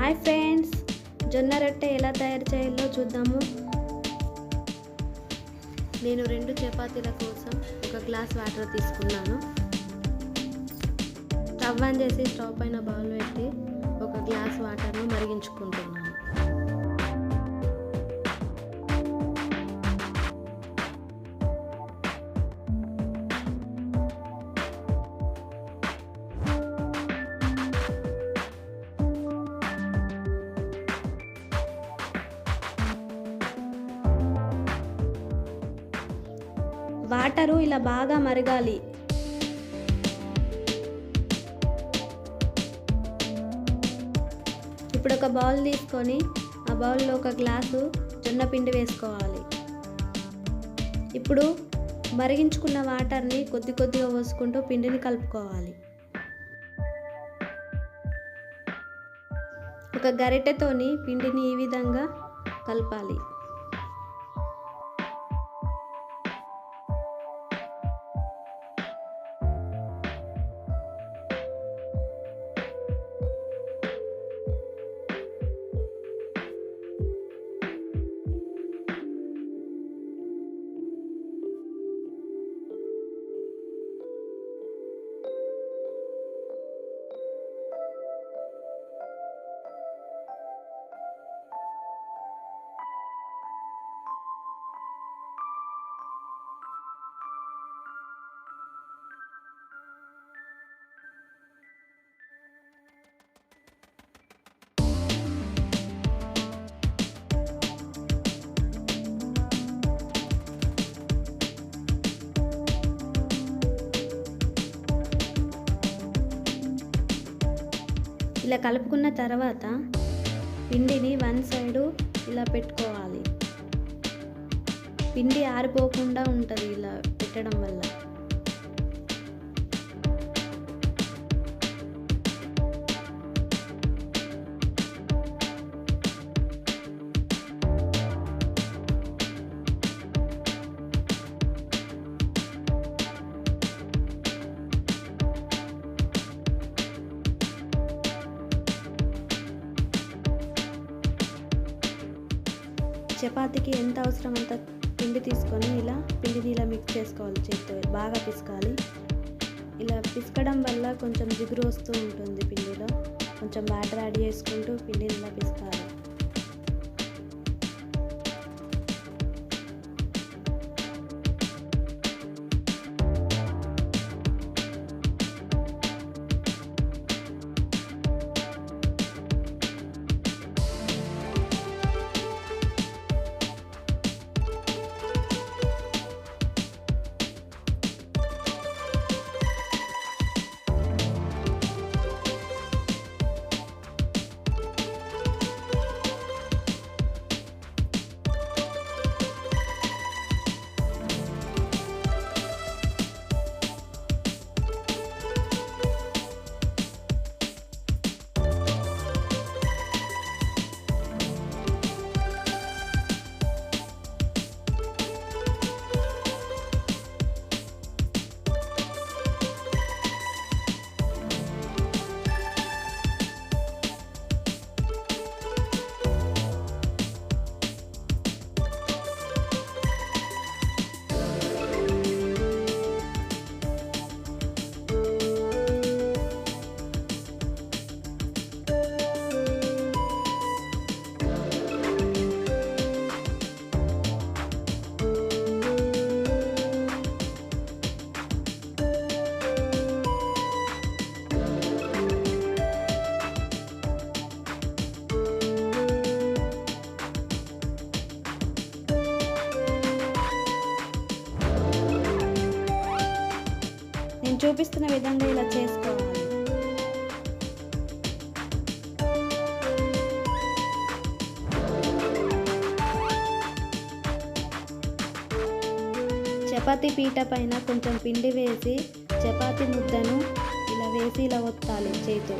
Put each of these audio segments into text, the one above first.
Hi friends, జొన్న రొట్టె ఎలా తయారు చేయాలో చూద్దాము. నేను 2 చపాతీల కోసం ఒక గ్లాస్ వాటర్ తీసుకున్నాను. స్టవ్ ఆన్ చేసి స్టవ్ పైన బౌల్ పెట్టి ఒక గ్లాస్ వాటర్ను మరిగించుకుంటున్నాను. వాటరు ఇలా బాగా మరగాలి. ఇప్పుడు ఒక బౌల్ తీసుకొని ఆ బౌల్లో ఒక గ్లాసు జొన్న పిండి వేసుకోవాలి. ఇప్పుడు మరిగించుకున్న వాటర్ని కొద్ది కొద్దిగా పోసుకుంటూ పిండిని కలుపుకోవాలి. ఒక గరిటెతోని పిండిని ఈ విధంగా కలపాలి. ఇలా కలుపుకున్న తర్వాత పిండిని వన్ సైడు ఇలా పెట్టుకోవాలి. పిండి ఆరిపోకుండా ఉంటుంది ఇలా పెట్టడం వల్ల. చపాతీకి ఎంత అవసరం అంత పిండి తీసుకొని ఇలా పిండిని ఇలా మిక్స్ చేసుకోవాలి. చేతితో బాగా పిసకాలి. ఇలా పిసకడం వల్ల కొంచెం జిగురు వస్తూ ఉంటుంది పిండిలో. కొంచెం వాటర్ యాడ్ చేసుకుంటూ పిండిని ఇలా పిసకాలి. నేను చూపిస్తున్న విధంగా ఇలా చేసుకోవాలి. చపాతీ పీట పైన కొంచెం పిండి వేసి చపాతీ ముద్దను ఇలా వేసి ఇలా ఒత్తాలి చేతితో.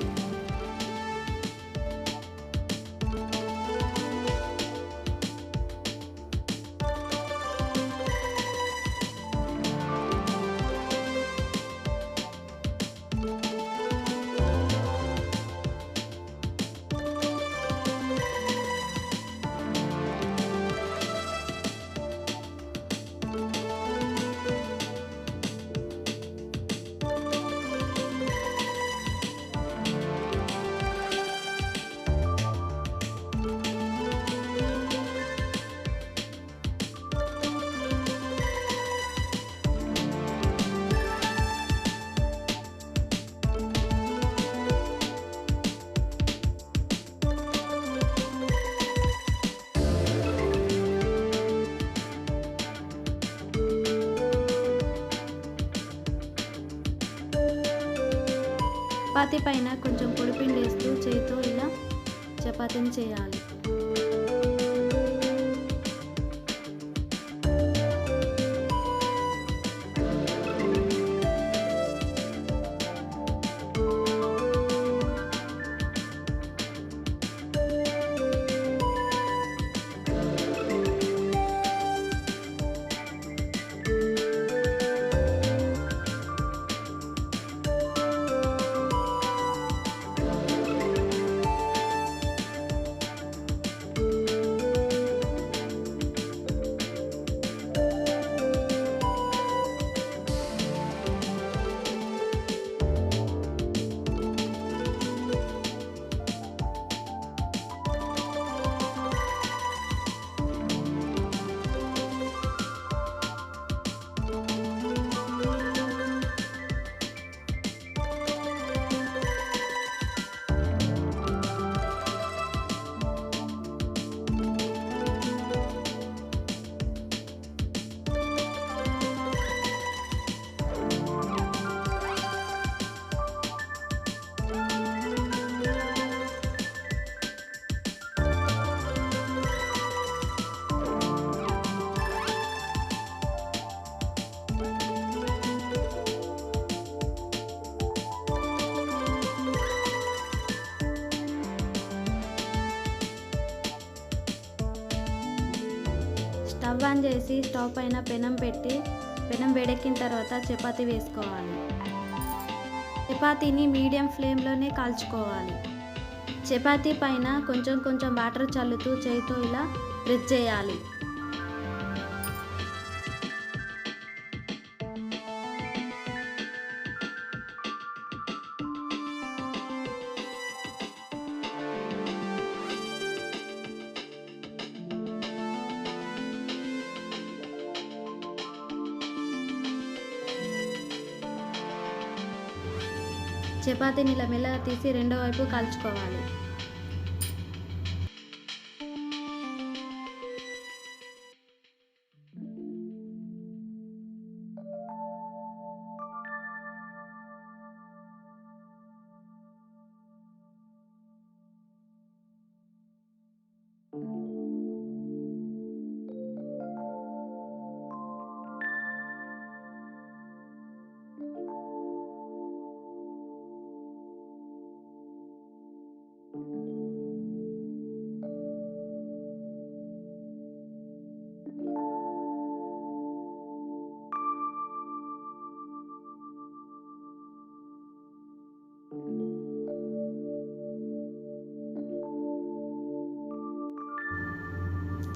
చపాతీ పైన కొంచెం పొడిపిండి వేస్తూ చేతితో ఇలా చపాతీని చేయాలి. స్టవ్ ఆన్ చేసి స్టవ్ పైన పెనం పెట్టి పెనం వేడెక్కిన తర్వాత చపాతీ వేసుకోవాలి. చపాతీని మీడియం ఫ్లేమ్లోనే కాల్చుకోవాలి. చపాతీ పైన కొంచెం కొంచెం వాటర్ చల్లుతూ చేతితో ఇలా ప్రెస్ చేయాలి. చపాతీని ఇలా మెల్లగా తీసి రెండో వైపు కాల్చుకోవాలి.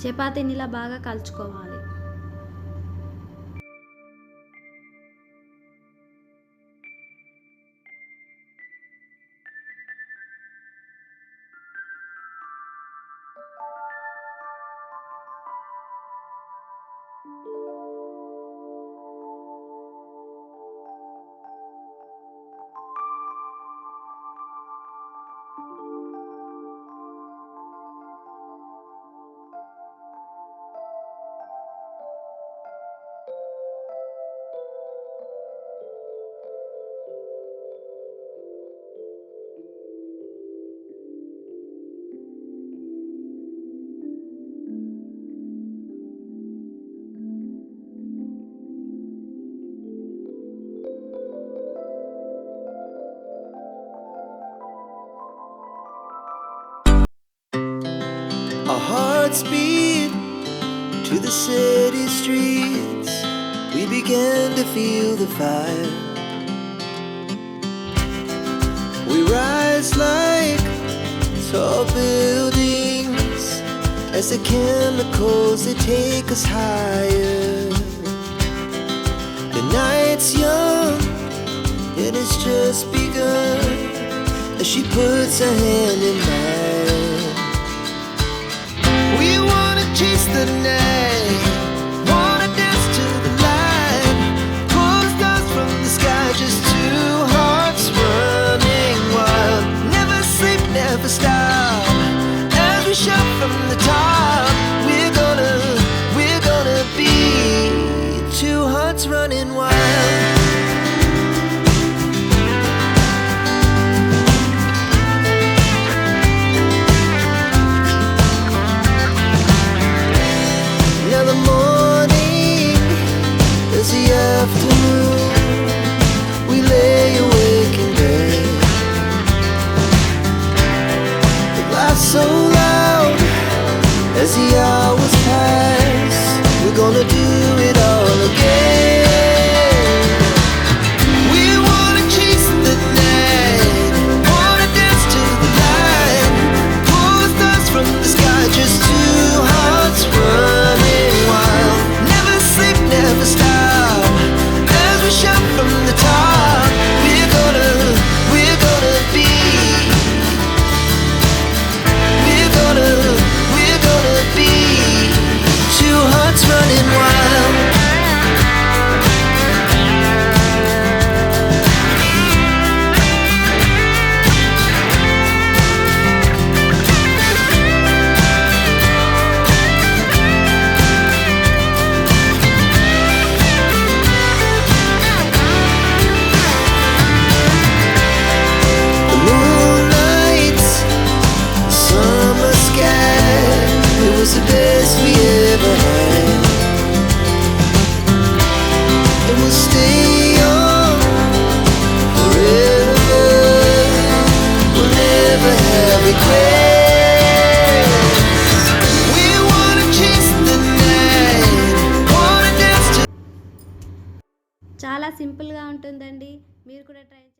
చపాతీని ఇలా బాగా కాల్చుకోవాలి. Our hearts beat to the city streets. We began to feel the fire. We rise like tall buildings as the chemicals they take us higher. The night's young and it's just begun as she puts her hand in mine. We wanna chase the night, wanna dance to the light, pull the stars from the sky, just two hearts running wild. Never sleep, never stop, as we shout from the top. We're gonna be two hearts running wild. so loud as the hours pass. We're gonna do it all again. We wanna chase the night, wanna dance to the light, pull the stars from the sky, just two hearts running wild. Never sleep, never stop, as we shout from the top. We're gonna be. We're gonna be two hearts running wild. The moonlight, summer sky, it was the best we ever had. And we'll stay young forever. We'll never have regrets. We wanna chase the night, wanna dance to. చాలా సింపుల్గా ఉంటుందండి, మీరు కూడా try చేయండి.